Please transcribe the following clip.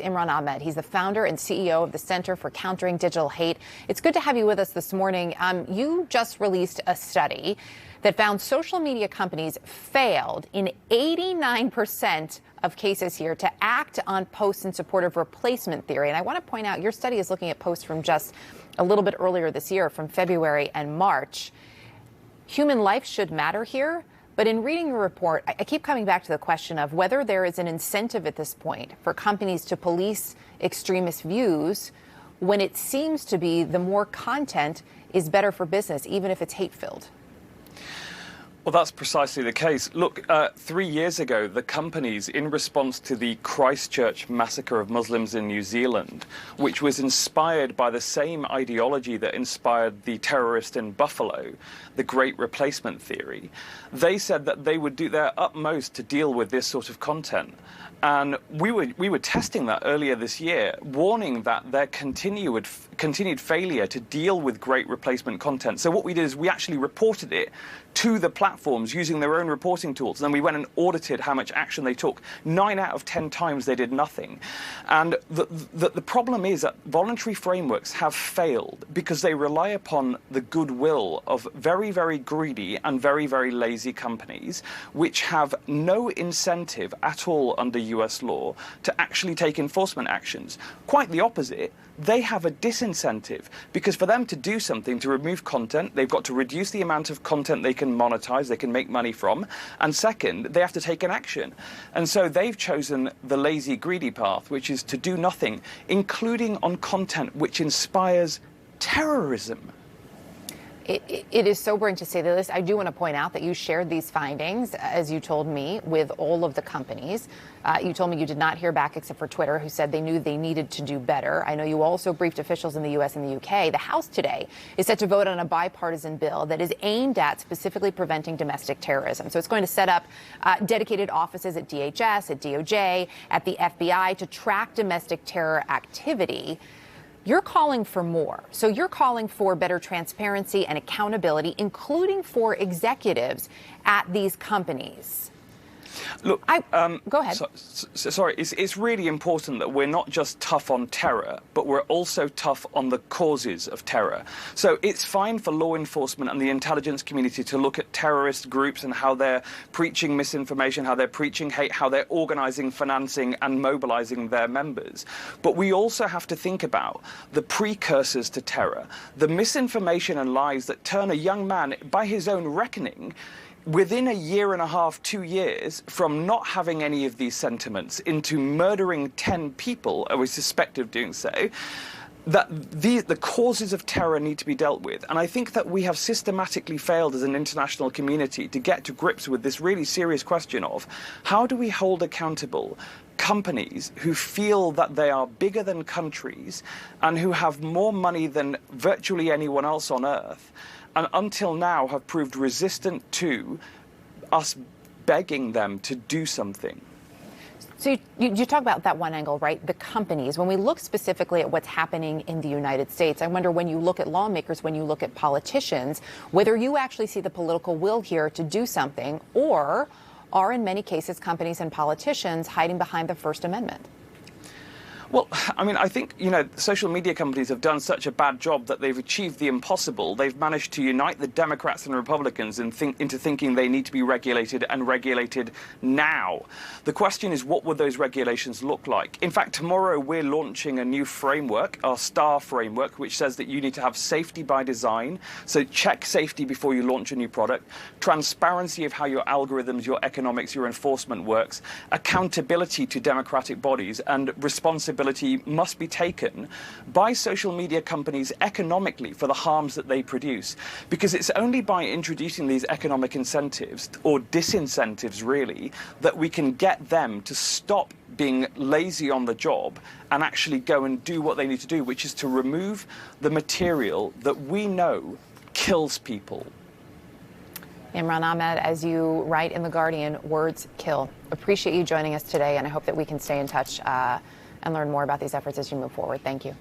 Imran Ahmed. He's the founder and CEO of the Center for Countering Digital Hate. It's good to have you with us this morning. You just released a study that found social media companies failed in 89% of cases here to act on posts in support of replacement theory. And I want to point out your study is looking at posts from just a little bit earlier this year, from February and March. Human life should matter here. But in reading the report, I keep coming back to the question of whether there is an incentive at this point for companies to police extremist views when it seems to be the more content is better for business, even if it's hate-filled. Well, that's precisely the case. Look, 3 years ago, the companies, in response to the Christchurch massacre of Muslims in New Zealand, which was inspired by the same ideology that inspired the terrorist in Buffalo, the Great Replacement Theory, they said that they would do their utmost to deal with this sort of content. And we were testing that earlier this year, warning that their continued failure to deal with great replacement content. So what we did is we actually reported it to the platforms using their own reporting tools. And then we went and audited how much action they took. 9 out of 10 times they did nothing. And the problem is that voluntary frameworks have failed because they rely upon the goodwill of very, very greedy and very, very lazy companies, which have no incentive at all under US law to actually take enforcement actions. Quite the opposite. They have a disincentive because for them to do something, to remove content, they've got to reduce the amount of content they can monetize, they can make money from. And second, they have to take an action. And so they've chosen the lazy, greedy path, which is to do nothing, including on content which inspires terrorism. It is sobering to say the least. I do want to point out that you shared these findings, as you told me, with all of the companies. You told me you did not hear back except for Twitter, who said they knew they needed to do better. I know you also briefed officials in the U.S. and the U.K. The House today is set to vote on a bipartisan bill that is aimed at specifically preventing domestic terrorism. So it's going to set up dedicated offices at DHS, at DOJ, at the FBI to track domestic terror activity. You're calling for more. So you're calling for better transparency and accountability, including for executives at these companies. Look, go ahead. Sorry, it's really important that we're not just tough on terror, but we're also tough on the causes of terror. So it's fine for law enforcement and the intelligence community to look at terrorist groups and how they're preaching misinformation, how they're preaching hate, how they're organizing, financing, and mobilizing their members. But we also have to think about the precursors to terror, the misinformation and lies that turn a young man, by his own reckoning, within a year and a half, 2 years, from not having any of these sentiments into murdering 10 people, or we suspect of doing so, that the causes of terror need to be dealt with. And I think that we have systematically failed as an international community to get to grips with this really serious question of how do we hold accountable companies who feel that they are bigger than countries and who have more money than virtually anyone else on earth, and until now have proved resistant to us begging them to do something. So you talk about that one angle, right? The companies. When we look specifically at what's happening in the United States, I wonder when you look at lawmakers, when you look at politicians, whether you actually see the political will here to do something, or are in many cases companies and politicians hiding behind the First Amendment? Well, I mean, I think, social media companies have done such a bad job that they've achieved the impossible. They've managed to unite the Democrats and Republicans into thinking they need to be regulated and regulated now. The question is, what would those regulations look like? In fact, tomorrow we're launching a new framework, our STAR framework, which says that you need to have safety by design. So check safety before you launch a new product, transparency of how your algorithms, your economics, your enforcement works, accountability to democratic bodies, and responsibility must be taken by social media companies economically for the harms that they produce. Because it's only by introducing these economic incentives, or disincentives really, that we can get them to stop being lazy on the job and actually go and do what they need to do, which is to remove the material that we know kills people. Imran Ahmed, as you write in The Guardian, words kill. Appreciate you joining us today, and I hope that we can stay in touch and learn more about these efforts as you move forward. Thank you.